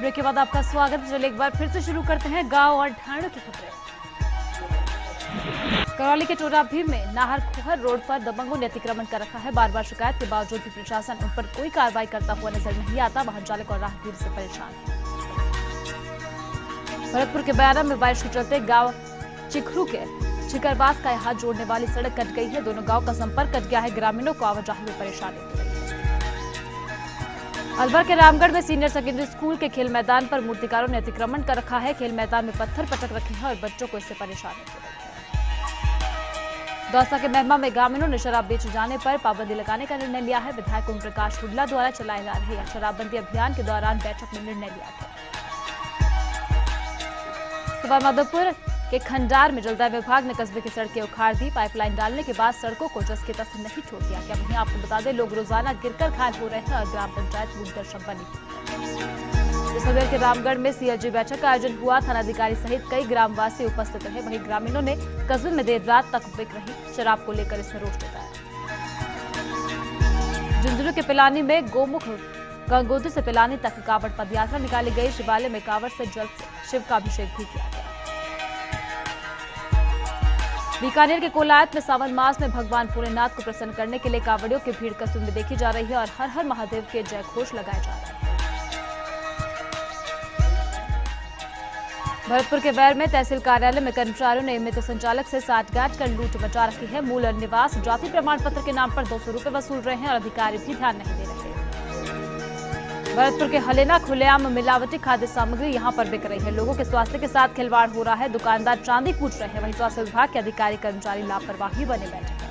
Break के बाद आपका स्वागत है। चलिए एक बार फिर से शुरू करते हैं गांव और ढाणों की खबरें। करौली के टोरा भीम में नाहर खोहर रोड पर दबंगों ने अतिक्रमण कर रखा है। बार बार शिकायत के बावजूद भी प्रशासन उन पर कोई कार्रवाई करता हुआ नजर नहीं आता। वाहन चालक और राहगीर से परेशान है। भरतपुर के बयाना में बारिश के चलते गांव चिखरू के छिकरबास का हाथ जोड़ने वाली सड़क कट गई है। दोनों गांव का संपर्क कट गया है। ग्रामीणों को आवाजाही में परेशानी हो रही है। अलवर के रामगढ़ में सीनियर सेकेंडरी स्कूल के खेल मैदान पर मूर्तिकारों ने अतिक्रमण कर रखा है। खेल मैदान में पत्थर पटक रखे हैं और बच्चों को इससे परेशानी हो रही है। दौसा के महिमा में ग्रामीणों ने शराब बेचे जाने पर पाबंदी लगाने का निर्णय लिया है। विधायक ओम प्रकाश हुड्डा द्वारा चलाए जा रहे शराबबंदी अभियान के दौरान बैठक में निर्णय लिया गया। सवाईमाधोपुर के खंडार में जलदाय विभाग ने कस्बे की सड़कें उखाड़ दी। पाइपलाइन डालने के बाद सड़कों को जस के तस नहीं छोड़ दिया गया। वहीं आपको बता दें, लोग रोजाना गिरकर घायल हो रहे हैं और ग्राम पंचायत मुद्दर्शम बनी। इस सवेर के रामगढ़ में सीएलजी बैठक का आयोजन हुआ। थानाधिकारी सहित कई ग्रामवासी उपस्थित रहे। वहीं ग्रामीणों ने कस्बे में देर रात तक बिक रही शराब को लेकर इसमें रोष जताया। झुंझुनू के पिलानी में गोमुख गंगोत्री से पिलानी तक कावड़ पदयात्रा निकाली गई। शिवालय में कावड़ से जल से शिव का अभिषेक भी किया गया। बीकानेर के कोलायत में सावन मास में भगवान भोलेनाथ को प्रसन्न करने के लिए कावड़ियों की भीड़ कस्बे में देखी जा रही है और हर हर महादेव के जयघोष लगाए जा रहे हैं। भरतपुर के बैर में तहसील कार्यालय में कर्मचारियों ने नियमित संचालक से साठगांठ कर लूट मचा रखी है। मूल निवास जाति प्रमाण पत्र के नाम पर 200 रुपए वसूल रहे हैं और अधिकारी भी ध्यान नहीं दे रहे। भरतपुर के हलेना खुलेआम मिलावटी खाद्य सामग्री यहां पर बिक रही है। लोगों के स्वास्थ्य के साथ खिलवाड़ हो रहा है। दुकानदार चांदी कूट रहे हैं। वहीं स्वास्थ्य विभाग के अधिकारी कर्मचारी लापरवाही बने बैठे हैं।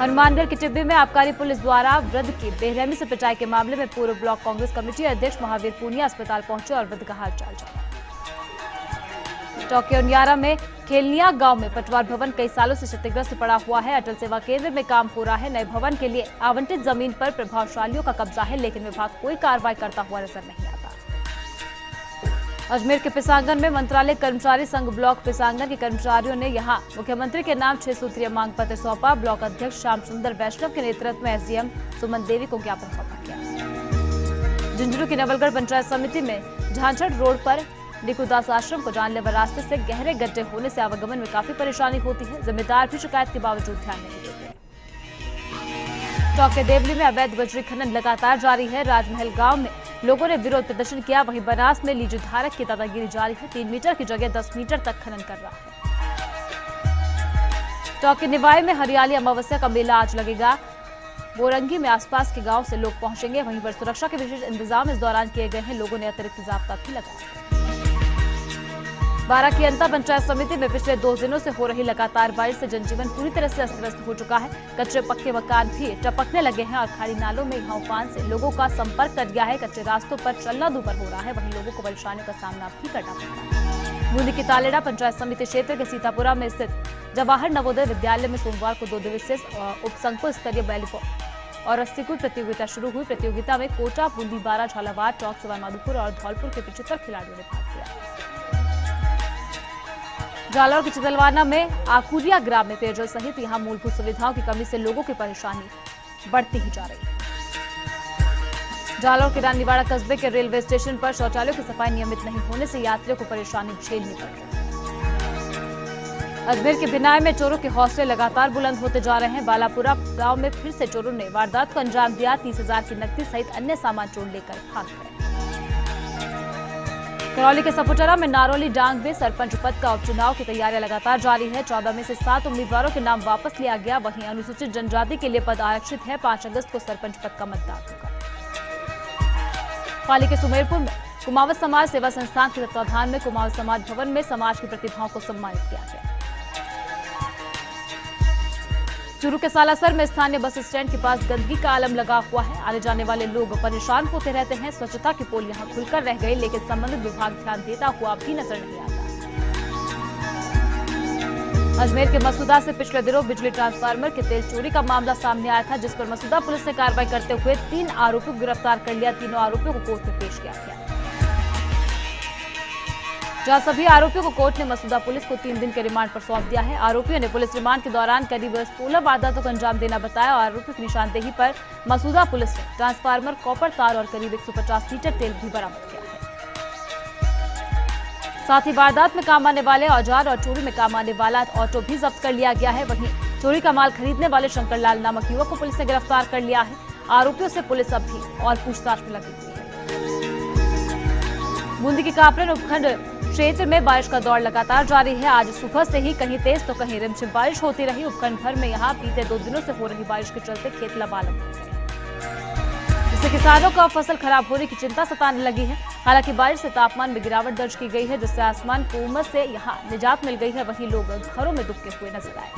हनुमानगढ़ की टिब्बी में आबकारी पुलिस द्वारा वृद्ध की बेरहमी से पिटाई के मामले में पूर्व ब्लॉक कांग्रेस कमेटी अध्यक्ष महावीर पूनिया अस्पताल पहुंचे और वृद्ध का हालचाल जाना। टोक्योनियारा में खेलनिया गांव में पटवार भवन कई सालों से क्षतिग्रस्त पड़ा हुआ है। अटल सेवा केंद्र में काम हो रहा है। नए भवन के लिए आवंटित जमीन पर प्रभावशालियों का कब्जा है, लेकिन विभाग कोई कार्रवाई करता हुआ नजर नहीं आता। अजमेर के पिसांगन में मंत्रालय कर्मचारी संघ ब्लॉक पिसांगन के कर्मचारियों ने यहां मुख्यमंत्री के नाम 6 सूत्रीय मांग पत्र सौंपा। ब्लॉक अध्यक्ष श्याम सुंदर वैष्णव के नेतृत्व में एसडीएम सुमन देवी को ज्ञापन सौंपा गया। झुंझुनू की नवलगढ़ पंचायत समिति में झांझट रोड पर निकुदास आश्रम को जानलेवा रास्ते से गहरे गड्ढे होने से आवागमन में काफी परेशानी होती है। जिम्मेदार भी शिकायत के बावजूद ध्यान नहीं देते। टोंक देवली में अवैध बजरी खनन लगातार जारी है। राजमहल गांव में लोगों ने विरोध प्रदर्शन किया। वहीं बनास में लीजू धारक की दादागिरी जारी है। 3 मीटर की जगह 10 मीटर तक खनन कर रहा है। टोंक निवाई में हरियाली अमावस्या का मेला आज लगेगा। बोरंगी में आसपास के गांव से लोग पहुंचेंगे। वहीं पर सुरक्षा के विशेष इंतजाम इस दौरान किए गए हैं। लोगों ने अतिरिक्त जाब्ता भी लगाया। बारा की अंता पंचायत समिति में पिछले 2 दिनों से हो रही लगातार बारिश से जनजीवन पूरी तरह से अस्त व्यस्त हो चुका है। कच्चे पक्के मकान भी टपकने लगे हैं और खाड़ी नालों में यहाँ उफान से लोगों का संपर्क कट गया है। कच्चे रास्तों पर चलना दूभर हो रहा है। वहीं लोगों को परेशानियों का सामना भी करना पड़ता है। बूंदी की तालेड़ा पंचायत समिति क्षेत्र के सीतापुरा में स्थित जवाहर नवोदय विद्यालय में सोमवार को 2 दिवसीय उपसंकुल स्तरीय वॉलीबॉल और रस्सीकूद प्रतियोगिता शुरू हुई। प्रतियोगिता में कोटा, बूंदी, बारा, झालावाड़, टोंक, सवाईमाधोपुर और धौलपुर के 75 खिलाड़ियों ने भाग लिया। जालौर के चितलवाना में आकुरिया ग्राम में पेयजल सहित यहां मूलभूत सुविधाओं की कमी से लोगों की परेशानी बढ़ती ही जा रही है। जालौर के रानीवाड़ा कस्बे के रेलवे स्टेशन पर शौचालयों की सफाई नियमित नहीं होने से यात्रियों को परेशानी झेलनी पड़ रही है। अजमेर के भिनाय में चोरों के हौसले लगातार बुलंद होते जा रहे हैं। बालापुरा गांव में फिर से चोरों ने वारदात को अंजाम दिया। 30,000 की नकदी सहित अन्य सामान चोर लेकर भाग गए। करौली के सपुटरा में नारौली डांग में सरपंच पद का उपचुनाव की तैयारियां लगातार जारी है। 14 में से 7 उम्मीदवारों के नाम वापस लिया गया। वहीं अनुसूचित जनजाति के लिए पद आरक्षित है। 5 अगस्त को सरपंच पद का मतदान होगा। पाली के सुमेरपुर में कुमावत समाज सेवा संस्थान के तत्वाधान में कुमावत समाज भवन में समाज की प्रतिभाओं को सम्मानित किया गया। चूरू के सालासर में स्थानीय बस स्टैंड के पास गंदगी का आलम लगा हुआ है। आने जाने वाले लोग परेशान होते रहते हैं। स्वच्छता की पोल यहां खुलकर रह गई, लेकिन संबंधित विभाग ध्यान देता हुआ भी नजर नहीं आता। अजमेर के मसूदा से पिछले दिनों बिजली ट्रांसफार्मर के तेल चोरी का मामला सामने आया था, जिस पर मसूदा पुलिस ने कार्रवाई करते हुए 3 आरोपियों को गिरफ्तार कर लिया। तीनों आरोपियों को कोर्ट में पेश किया गया। जहां सभी आरोपियों को कोर्ट ने मसूदा पुलिस को 3 दिन के रिमांड पर सौंप दिया है। आरोपियों ने पुलिस रिमांड के दौरान करीब 16 वारदातों को अंजाम देना बताया और आरोपियों की निशानदेही पर मसूदा पुलिस ने ट्रांसफार्मर, कॉपर तार और करीब 150 लीटर तेल भी बरामद किया है। साथ ही वारदात में काम आने वाले औजार और चोरी में काम आने वाला ऑटो भी जब्त कर लिया गया है। वहीं चोरी का माल खरीदने वाले शंकर लाल नामक युवक को पुलिस ने गिरफ्तार कर लिया है। आरोपियों से पुलिस अब भी और पूछताछ में लगी हुई है। बूंदी के कापरन उपखंड क्षेत्र में बारिश का दौर लगातार जारी है। आज सुबह से ही कहीं तेज तो कहीं रिमझिम बारिश होती रही। उपखंड भर में यहाँ बीते 2 दिनों से हो रही बारिश के चलते खेत लबालब हो गए, जिससे किसानों को फसल खराब होने की चिंता सताने लगी है। हालांकि बारिश से तापमान में गिरावट दर्ज की गई है, जिससे आसमान को उमस से यहाँ निजात मिल गई है। वहीं लोग घरों में दुबके हुए नजर आए।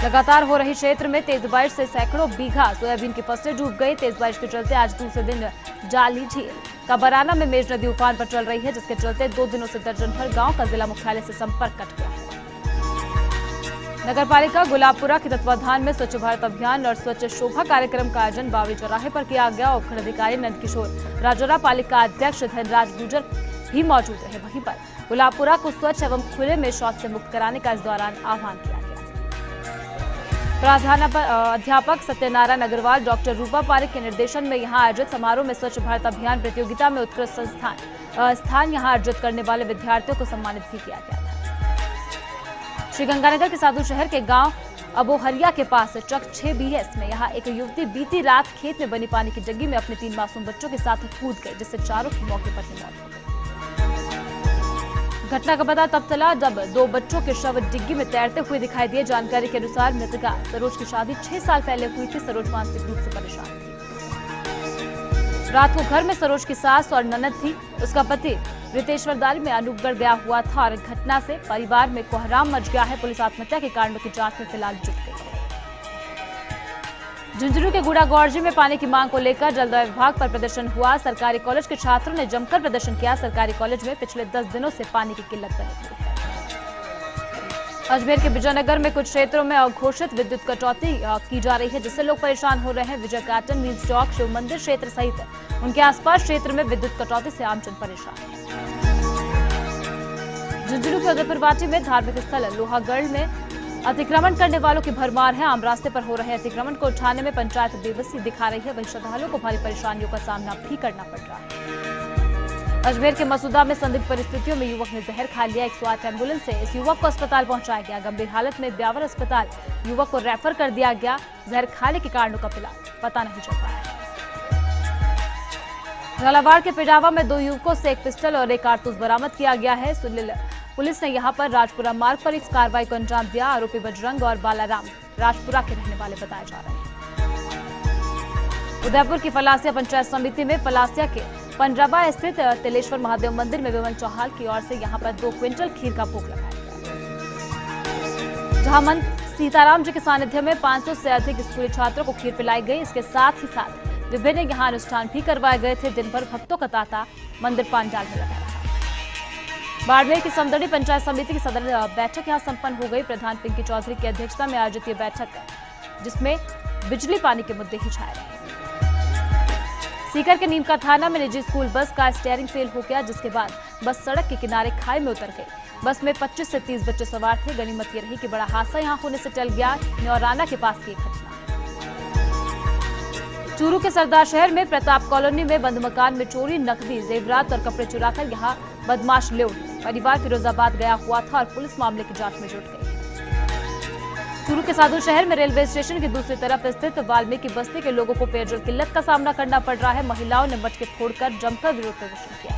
लगातार हो रही क्षेत्र में तेज बारिश से सैकड़ों बीघा सोयाबीन की फसलें डूब गई। तेज बारिश के चलते आज दूसरे दिन जाली झील का बराना में मेज नदी उफान पर चल रही है, जिसके चलते 2 दिनों से दर्जन भर गांव का जिला मुख्यालय से संपर्क कट गया है। नगर पालिका गुलाबपुरा के तत्वाधान में स्वच्छ भारत अभियान और स्वच्छ शोभा कार्यक्रम का आयोजन बावड़ी चौराहे पर किया गया। उपखंड अधिकारी नंदकिशोर राजौरा, पालिका अध्यक्ष धनराज गुर्जर भी मौजूद रहे। वहीं पर गुलाबपुरा को स्वच्छ एवं खुले में शौच से मुक्त कराने का इस दौरान आह्वान किया गया। अध्यापक सत्यनारायण अग्रवाल, डॉक्टर रूपा पारिक के निर्देशन में यहां आयोजित समारोह में स्वच्छ भारत अभियान प्रतियोगिता में उत्कृष्ट स्थान यहां अर्जित करने वाले विद्यार्थियों को सम्मानित भी किया गया था। श्रीगंगानगर के साधु शहर के गांव अबोहरिया के पास चक 6 BS में यहां एक युवती बीती रात खेत में बनी पानी की जग्गी में अपने 3 मासूम बच्चों के साथ कूद गई, जिससे चारों की मौके पर ही मौत हो गई। घटना का पता तब चला जब 2 बच्चों के शव डिग्गी में तैरते हुए दिखाई दिए। जानकारी के अनुसार मृतका सरोज की शादी 6 साल पहले हुई थी। सरोज मानसिक रूप से परेशान थी। रात को घर में सरोज की सास और ननद थी। उसका पति रितेश्वरदारी में अनूपगढ़ गया हुआ था और घटना से परिवार में कोहराम मच गया है। पुलिस आत्महत्या के कारणों की जांच में फिलहाल जुट गई है। झुंझुनू के गुड़ागौरजी में पानी की मांग को लेकर जलदाय विभाग पर प्रदर्शन हुआ। सरकारी कॉलेज के छात्रों ने जमकर प्रदर्शन किया। सरकारी कॉलेज में पिछले 10 दिनों से पानी की किल्लत बनी हुई है। अजमेर के विजयनगर में कुछ क्षेत्रों में अघोषित विद्युत कटौती की जा रही है, जिससे लोग परेशान हो रहे हैं। विजय काटन, मील चौक, शिव मंदिर क्षेत्र सहित उनके आसपास क्षेत्र में विद्युत कटौती से आमजन परेशान है। झुंझुनू के उदयपुरवाटी में धार्मिक स्थल लोहागढ़ में अतिक्रमण करने वालों की भरमार है। आम रास्ते पर हो रहे अतिक्रमण को उठाने में पंचायत बेबसी दिखा रही है। वहीं श्रद्धालुओं को भारी परेशानियों का सामना भी करना पड़ रहा है। अजमेर के मसूदा में संदिग्ध परिस्थितियों में युवक ने जहर खा लिया। 108 एम्बुलेंस से इस युवक को अस्पताल पहुंचाया गया। गंभीर हालत में ब्यावर अस्पताल युवक को रेफर कर दिया गया। जहर खाने के कारणों का फिलहाल पता नहीं चल पाया। झालावाड़ के पिडावा में 2 युवकों से 1 पिस्टल और 1 कारतूस बरामद किया गया है। पुलिस ने यहां पर राजपुरा मार्ग पर इस कार्रवाई को अंजाम दिया। आरोपी बजरंग और बालाराम राजपुरा के रहने वाले बताए जा रहे हैं। उदयपुर की फलासिया पंचायत समिति में फलासिया के पंडरबा स्थित तिलेश्वर महादेव मंदिर में विमल चौहान की ओर से यहां पर 2 क्विंटल खीर का भोग लगाया गया, जहां मंत्र सीताराम जी के सानिध्य में 500 से अधिक स्कूली छात्रों को खीर पिलाई गई। इसके साथ ही साथ विभिन्न यहां अनुष्ठान भी करवाए गए थे। दिन भर भक्तों का तांता मंदिर पांडाल में लगा रहा। बाड़मेर की समदड़ी पंचायत समिति की सदन बैठक यहां संपन्न हो गई। प्रधान पिंकी चौधरी की अध्यक्षता में आयोजित ये बैठक, जिसमें बिजली पानी के मुद्दे ही छाए रहे। सीकर के नीमका थाना में निजी स्कूल बस का स्टीयरिंग फेल हो गया, जिसके बाद बस सड़क के किनारे खाई में उतर गई। बस में 25 से 30 बच्चे सवार थे। गनीमत ये रही कि बड़ा हादसा यहां होने से टल गया। न्यौराना के पास की घटना। चूरू के सरदार शहर में प्रताप कॉलोनी में बंद मकान में चोरी, नकदी, जेवरात और कपड़े चुराकर यहां बदमाश ले उठे। परिवार फिरोजाबाद गया हुआ था और पुलिस मामले की जांच में जुट गई। चूरू के साधु शहर में रेलवे स्टेशन की दूसरी तरफ स्थित वाल्मीकि बस्ती के लोगों को पेयजल किल्लत का सामना करना पड़ रहा है। महिलाओं ने मटके फोड़कर जमकर विरोध प्रदर्शन किया।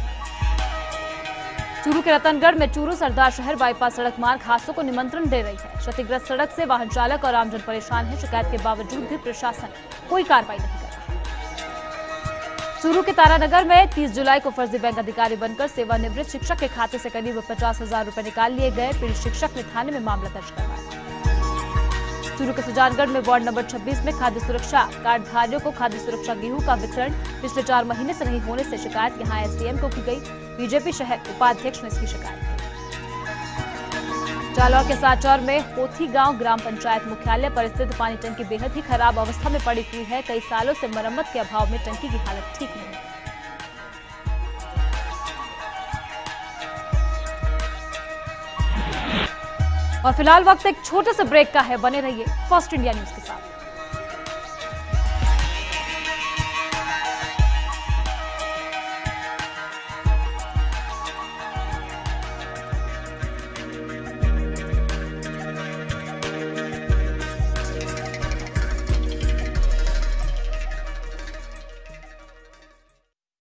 चूरू के रतनगढ़ में चूरू सरदार शहर बाईपास सड़क मार्ग हादसों को निमंत्रण दे रही है। क्षतिग्रस्त सड़क से वाहन चालक और आमजन परेशान है। शिकायत के बावजूद भी प्रशासन कोई कार्रवाई नहीं कर रहा। चूरू के तारानगर में 30 जुलाई को फर्जी बैंक अधिकारी बनकर सेवानिवृत्त शिक्षक के खाते से करीब 50,000 रुपए निकाल लिए गए। पीड़ित शिक्षक ने थाने में मामला दर्ज करवाया। चूरू के सुजानगढ़ में वार्ड नंबर 26 में खाद्य सुरक्षा कार्डधारियों को खाद्य सुरक्षा गेहूं का वितरण पिछले 4 महीने से नहीं होने से शिकायत यहां एसडीएम को की गई। बीजेपी शहर उपाध्यक्ष ने इसकी शिकायत की। जालौर के साचौर में होथी गांव ग्राम पंचायत मुख्यालय पर स्थित पानी टंकी बेहद ही खराब अवस्था में पड़ी हुई है। कई सालों से मरम्मत के अभाव में टंकी की हालत ठीक नहीं है। और फिलहाल वक्त एक छोटे से ब्रेक का है, बने रहिए फर्स्ट इंडिया न्यूज के साथ।